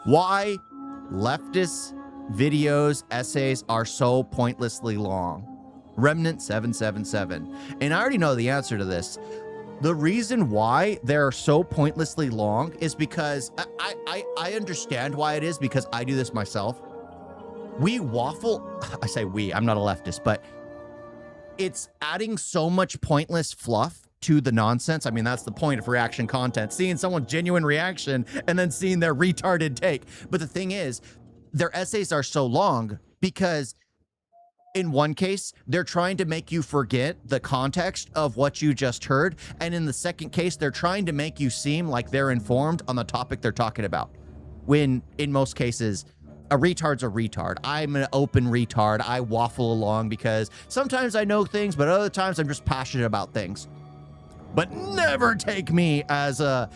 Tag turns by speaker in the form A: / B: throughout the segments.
A: Why leftist videos, essays are so pointlessly long. Remnant 777. And I already know the answer to this. The reason why they're so pointlessly long is because I understand why it is, because I do this myself. We waffle. I say we, I'm not a leftist, but it's adding so much pointless fluff to the nonsense. I mean, that's the point of reaction content, seeing someone's genuine reaction and then seeing their retarded take. But the thing is, their essays are so long because in one case, they're trying to make you forget the context of what you just heard. And in the second case, they're trying to make you seem like they're informed on the topic they're talking about. When in most cases, a retard's a retard. I'm an open retard. I waffle along because sometimes I know things, but other times I'm just passionate about things. But never take me as a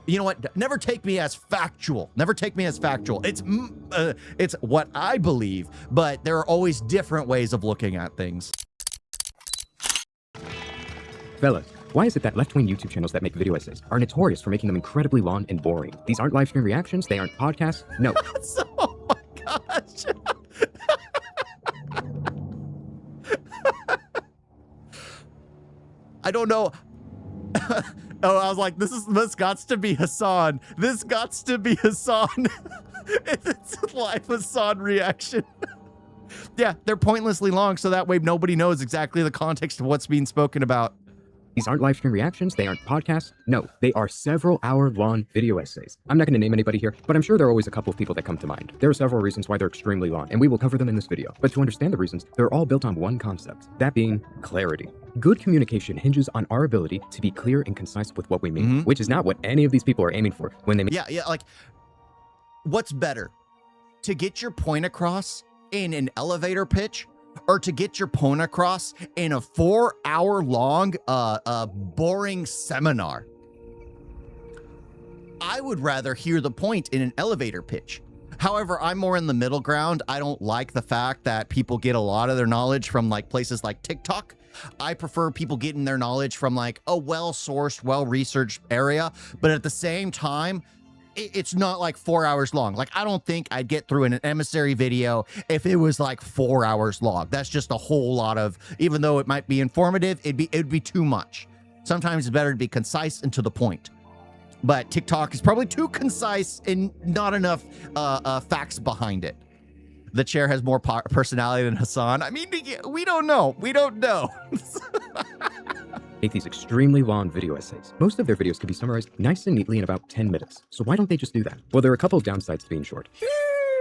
A: you know what? Never take me as factual. Never take me as factual. It's what I believe, but there are always different ways of looking at things.
B: Fellas, why is it that left-wing YouTube channels that make video essays are notorious for making them incredibly long and boring? These aren't live stream reactions. They aren't podcasts. No.
A: Oh my gosh. I don't know. Oh, I was like, this gots to be Hassan. This gots to be Hassan. It's a live Hassan reaction. Yeah, they're pointlessly long, so that way nobody knows exactly the context of what's being spoken about.
B: These aren't live stream reactions. They aren't podcasts. No, they are several hour-long video essays. I'm not going to name anybody here, but I'm sure there are always a couple of people that come to mind. There are several reasons why they're extremely long, and we will cover them in this video. But to understand the reasons, they're all built on one concept, that being clarity. Good communication hinges on our ability to be clear and concise with what we mean, which is not what any of these people are aiming for when they mean.
A: Yeah, like, what's better? To get your point across in an elevator pitch, or to get your point across in a 4-hour-long, boring seminar? I would rather hear the point in an elevator pitch. However, I'm more in the middle ground. I don't like the fact that people get a lot of their knowledge from like places like TikTok. I prefer people getting their knowledge from like a well-sourced, well-researched area. But at the same time, it's not like 4 hours long. Like, I don't think I'd get through an emissary video if it was like 4 hours long. That's just a whole lot of, even though it might be informative, it'd be too much. Sometimes it's better to be concise and to the point. But TikTok is probably too concise and not enough facts behind it. The chair has more personality than Hassan. I mean, we don't know. We don't know.
B: Make these extremely long video essays. Most of their videos can be summarized nice and neatly in about 10 minutes. So why don't they just do that? Well, there are a couple of downsides to being short.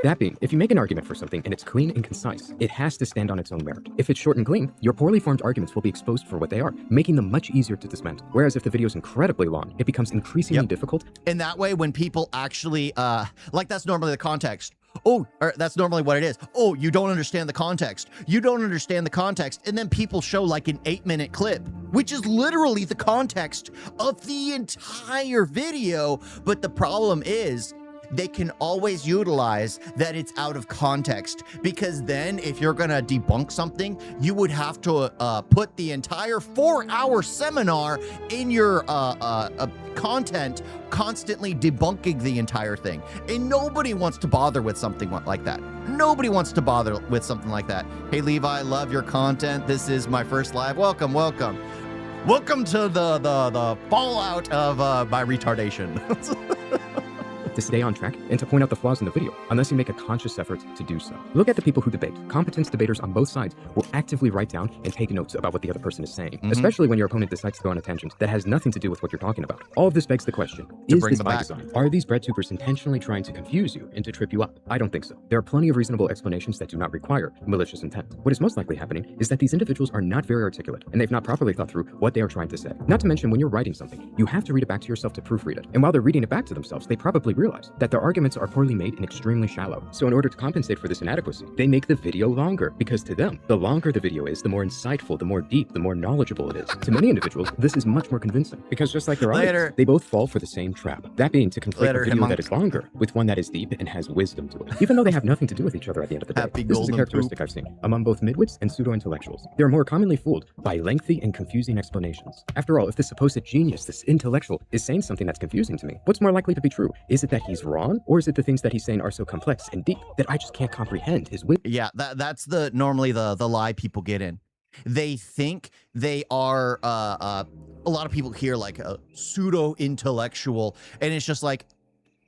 B: That being, if you make an argument for something and it's clean and concise, it has to stand on its own merit. If it's short and clean, your poorly formed arguments will be exposed for what they are, making them much easier to dismantle. Whereas if the video is incredibly long, it becomes increasingly difficult.
A: And that way, when people actually, like that's normally the context. Oh, or that's normally what it is. Oh, you don't understand the context. You don't understand the context. And then people show like an 8-minute clip, which is literally the context of the entire video. But the problem is, they can always utilize that it's out of context, because then if you're gonna debunk something, you would have to put the entire 4-hour seminar in your content, constantly debunking the entire thing. And nobody wants to bother with something like that. Nobody wants to bother with something like that. Hey, Levi, love your content. This is my first live. Welcome, welcome. Welcome to the fallout of my retardation.
B: To stay on track and to point out the flaws in the video, unless you make a conscious effort to do so. Look at the people who debate. Competent debaters on both sides will actively write down and take notes about what the other person is saying, especially when your opponent decides to go on a tangent that has nothing to do with what you're talking about. All of this begs the question, is this by design? Are these breadtubers intentionally trying to confuse you and to trip you up? I don't think so. There are plenty of reasonable explanations that do not require malicious intent. What is most likely happening is that these individuals are not very articulate, and they've not properly thought through what they are trying to say. Not to mention, when you're writing something, you have to read it back to yourself to proofread it. And while they're reading it back to themselves, they probably realize realize that their arguments are poorly made and extremely shallow. So in order to compensate for this inadequacy, they make the video longer, because to them, the longer the video is, the more insightful, the more deep, the more knowledgeable it is. To many individuals, this is much more convincing, because just like their audience, they both fall for the same trap. That being to conflate a video that is longer with one that is deep and has wisdom to it, even though they have nothing to do with each other at the end of the day. This is a characteristic I've seen among both midwits and pseudo-intellectuals. They are more commonly fooled by lengthy and confusing explanations. After all, if this supposed genius, this intellectual, is saying something that's confusing to me, what's more likely to be true? Is it that he's wrong, or is it the things that he's saying are so complex and deep that I just can't comprehend his wisdom?
A: Yeah, that's normally the lie people get in. They think they are a lot of people hear like a pseudo-intellectual, and it's just like,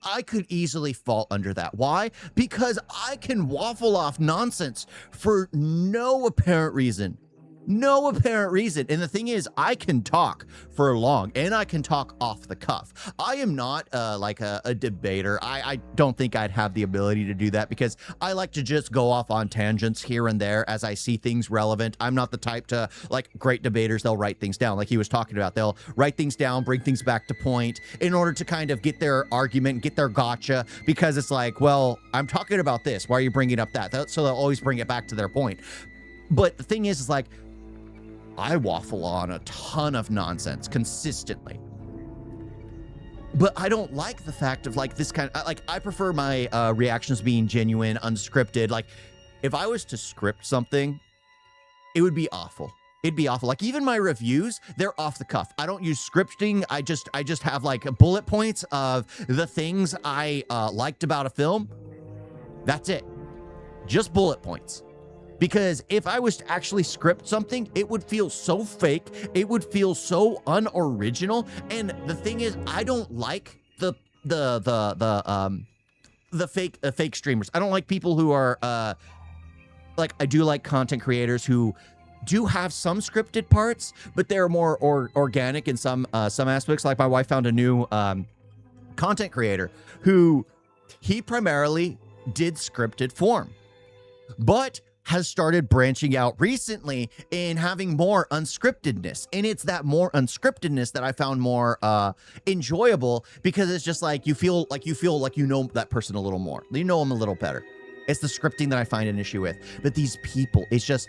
A: I could easily fall under that. Why? Because I can waffle off nonsense for no apparent reason. No apparent reason. And the thing is, I can talk for long, and I can talk off the cuff. I am not like a debater. I don't think I'd have the ability to do that, because I like to just go off on tangents here and there as I see things relevant. I'm not the type to, like great debaters, they'll write things down like he was talking about. They'll write things down, bring things back to point in order to kind of get their argument, get their gotcha, because it's like, well, I'm talking about this. Why are you bringing up that? So they'll always bring it back to their point. But the thing is like, I waffle on a ton of nonsense consistently. But I don't like the fact of like this kind of, like, I prefer my reactions being genuine, unscripted. Like, if I was to script something, it would be awful. It'd be awful. Like, even my reviews, they're off the cuff. I don't use scripting. I just have like bullet points of the things I liked about a film. That's it. Just bullet points. Because if I was to actually script something, it would feel so fake. It would feel so unoriginal. And the thing is, I don't like the fake streamers. I don't like people who are like, I do like content creators who do have some scripted parts, but they're more organic in some aspects. Like, my wife found a new content creator who he primarily did scripted form, but has started branching out recently and having more unscriptedness. And it's that more unscriptedness that I found more enjoyable, because it's just like you feel like you know that person a little more. You know them a little better. It's the scripting that I find an issue with. But these people, it's just,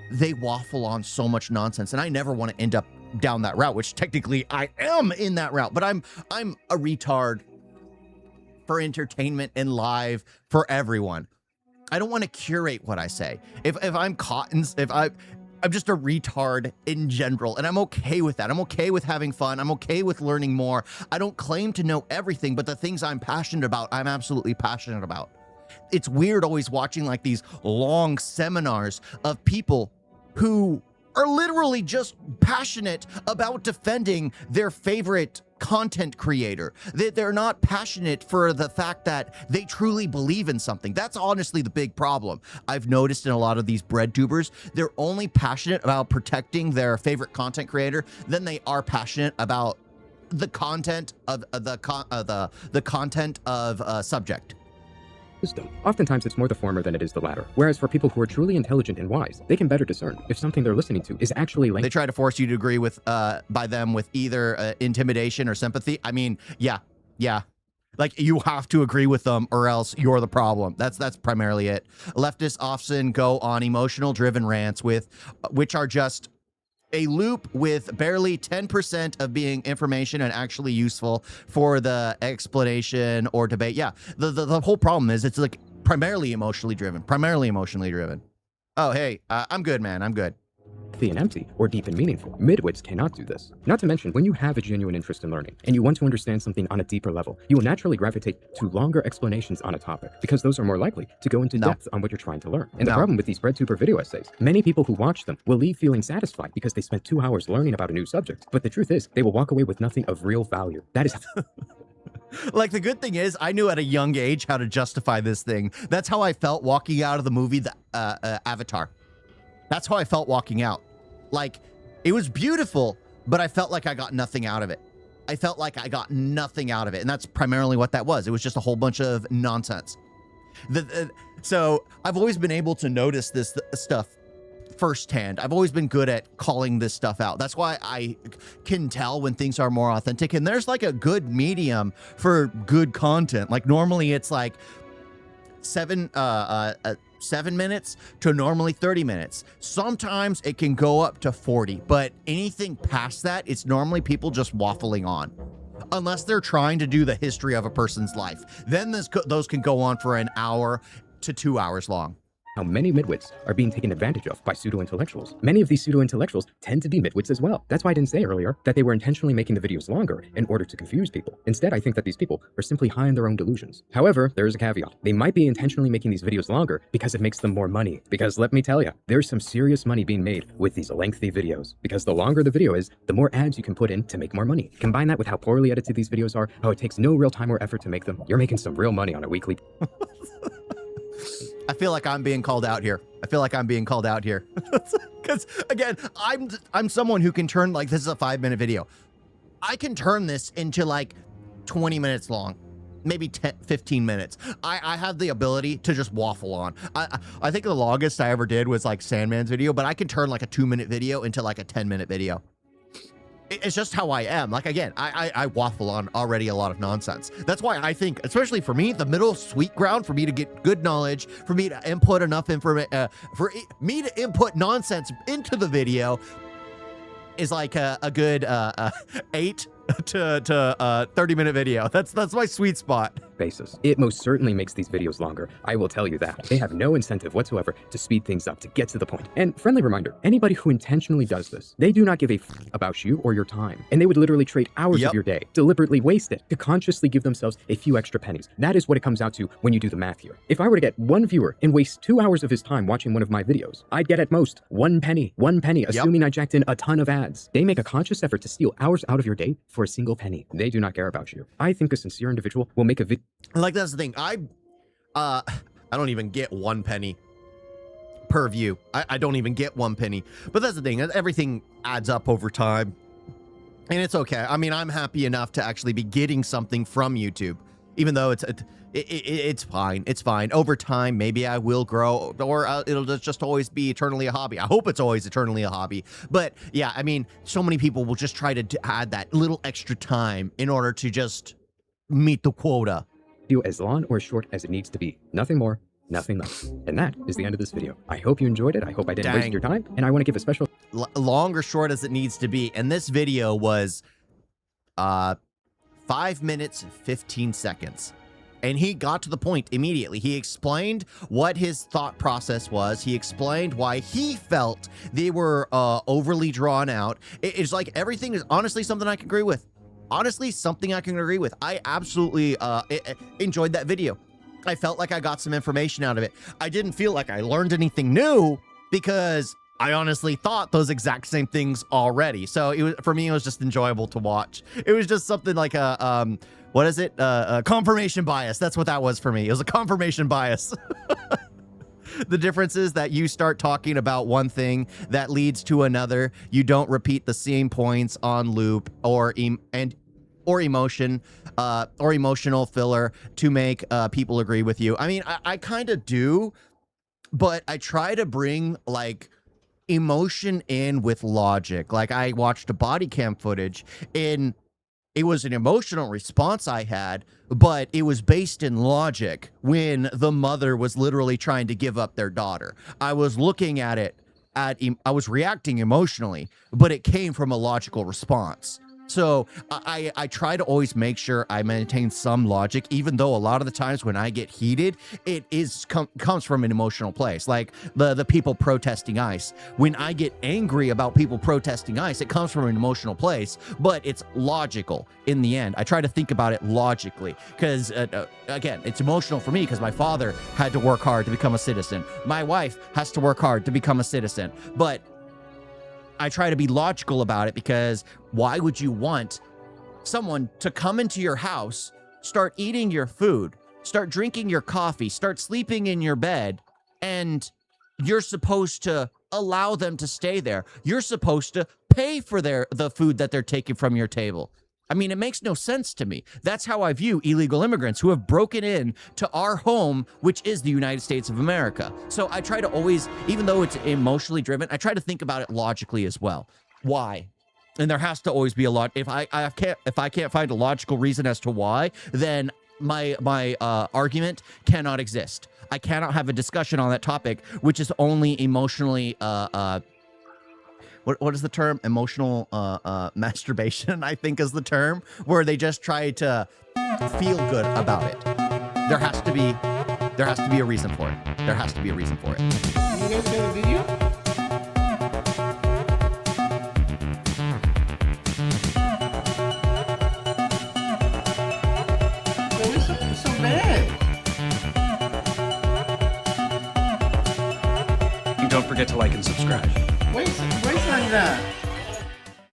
A: they waffle on so much nonsense, and I never want to end up down that route, which technically I am in that route, but I'm a retard for entertainment and live for everyone. I don't want to curate what I say. If I'm caught in, I'm just a retard in general, and I'm okay with that. I'm okay with having fun. I'm okay with learning more. I don't claim to know everything, but the things I'm passionate about, I'm absolutely passionate about. It's weird always watching like these long seminars of people who are literally just passionate about defending their favorite content creator. They're not passionate for the fact that they truly believe in something. That's honestly the big problem I've noticed in a lot of these bread tubers. They're only passionate about protecting their favorite content creator than they are passionate about the content of the content of subject.
B: Wisdom. Oftentimes it's more the former than it is the latter. Whereas for people who are truly intelligent and wise, they can better discern if something they're listening to is actually
A: They try to force you to agree with by them with either intimidation or sympathy. I mean, yeah. Like, you have to agree with them or else you're the problem. That's primarily it. Leftists often go on emotional driven rants which are just a loop with barely 10% of being information and actually useful for the explanation or debate. Yeah, the whole problem is it's like primarily emotionally driven. Oh, hey, I'm good, man. I'm good.
B: And empty or deep and meaningful. Midwits cannot do this. Not to mention, when you have a genuine interest in learning and you want to understand something on a deeper level, you will naturally gravitate to longer explanations on a topic, because those are more likely to go into depth on what you're trying to learn. And the problem with these breadtuber video essays, many people who watch them will leave feeling satisfied because they spent 2 hours learning about a new subject. But the truth is, they will walk away with nothing of real value. That is
A: Like, the good thing is, I knew at a young age how to justify this thing. That's how I felt walking out of the movie, Avatar. That's how I felt walking out. Like, it was beautiful, but I felt like I got nothing out of it. And that's primarily what that was. It was just a whole bunch of nonsense. So I've always been able to notice this stuff firsthand. I've always been good at calling this stuff out. That's why I can tell when things are more authentic. And there's like a good medium for good content. Like normally it's like 7 minutes to normally 30 minutes. Sometimes it can go up to 40, but anything past that, it's normally people just waffling on. Unless they're trying to do the history of a person's life. Then those can go on for an hour to 2 hours long.
B: How many midwits are being taken advantage of by pseudo-intellectuals. Many of these pseudo-intellectuals tend to be midwits as well. That's why I didn't say earlier that they were intentionally making the videos longer in order to confuse people. Instead, I think that these people are simply high in their own delusions. However, there is a caveat. They might be intentionally making these videos longer because it makes them more money. Because let me tell you, there's some serious money being made with these lengthy videos. Because the longer the video is, the more ads you can put in to make more money. Combine that with how poorly edited these videos are, how it takes no real time or effort to make them. You're making some real money on a weekly.
A: I feel like I'm being called out here. Because again, I'm someone who can turn, like, this is a 5-minute video. I can turn this into like 20 minutes long, maybe 10, 15 minutes. I have the ability to just waffle on. I think the longest I ever did was like Sandman's video, but I can turn like a 2-minute video into like a 10-minute video. It's just how I am. Like, again, I waffle on already a lot of nonsense. That's why I think, especially for me, the middle sweet ground for me to get good knowledge, for me to input enough information, for me to input nonsense into the video is like a good 8 to 30-minute video. That's my sweet spot.
B: Basis. It most certainly makes these videos longer. I will tell you that. They have no incentive whatsoever to speed things up, to get to the point. And friendly reminder, anybody who intentionally does this, they do not give a about you or your time. And they would literally trade hours of your day, deliberately waste it, to consciously give themselves a few extra pennies. That is what it comes out to when you do the math here. If I were to get one viewer and waste 2 hours of his time watching one of my videos, I'd get at most 1 penny, assuming I jacked in a ton of ads. They make a conscious effort to steal hours out of your day for a single penny. They do not care about you. I think a sincere individual will make a video.
A: Like, that's the thing. I don't even get 1 penny per view. I don't even get 1 penny. But that's the thing. Everything adds up over time. And it's okay. I mean, I'm happy enough to actually be getting something from YouTube, even though it's fine. It's fine. Over time, maybe I will grow, or it'll just always be eternally a hobby. I hope it's always eternally a hobby. But yeah, I mean, so many people will just try to add that little extra time in order to just meet the quota.
B: As long or as short as it needs to be. Nothing more, nothing less. And that is the end of this video. I hope you enjoyed it. I hope I didn't waste your time. And I want to give a special...
A: long or short as it needs to be. And this video was 5 minutes, 15 seconds. And he got to the point immediately. He explained what his thought process was. He explained why he felt they were overly drawn out. It's like everything is honestly something I can agree with. Honestly, something I can agree with. I absolutely enjoyed that video. I felt like I got some information out of it. I didn't feel like I learned anything new because I honestly thought those exact same things already. So it was, for me, it was just enjoyable to watch. It was just something like a, what is it? Confirmation bias. That's what that was for me. It was a confirmation bias. The difference is that you start talking about one thing that leads to another. You don't repeat the same points on loop or emotional filler to make people agree with you. I mean, I kind of do, but I try to bring like emotion in with logic. Like, I watched a body cam footage and it was an emotional response I had, but it was based in logic when the mother was literally trying to give up their daughter. I was looking at it, I was reacting emotionally, but it came from a logical response. So I try to always make sure I maintain some logic, even though a lot of the times when I get heated, it comes from an emotional place. Like the people protesting ICE. When I get angry about people protesting ICE, it comes from an emotional place, but it's logical in the end. I try to think about it logically because, again, it's emotional for me because my father had to work hard to become a citizen. My wife has to work hard to become a citizen. But I try to be logical about it because why would you want someone to come into your house, start eating your food, start drinking your coffee, start sleeping in your bed, and you're supposed to allow them to stay there? You're supposed to pay for the food that they're taking from your table. I mean, it makes no sense to me. That's how I view illegal immigrants who have broken in to our home, which is the United States of America. So I try to always, even though it's emotionally driven, I try to think about it logically as well. Why? And there has to always be a lot. If I can't find a logical reason as to why, then my argument cannot exist. I cannot have a discussion on that topic, which is only emotionally what is the term? Emotional masturbation, I think is the term, where they just try to feel good about it. There has to be a reason for it. There has to be a reason for it.
C: You guys got a video? It's so bad.
D: And don't forget to like and subscribe.
C: Wait like that.